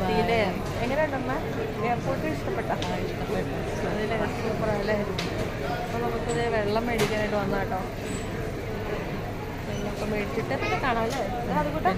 എത്തിയില്ലേ? എങ്ങനെയുണ്ടമ്മ? Airport ഇഷ്ടപ്പെട്ട? അതിലെ സൂപ്പറല്ലേ? അപ്പോൾ നമുക്കിത് വെള്ളം മേടിക്കാനായിട്ട് വന്ന കേട്ടോ. വെള്ളമൊക്കെ മേടിച്ചിട്ട് പിന്നെ കാണാം അല്ലേ? അതുകൂട്ടാ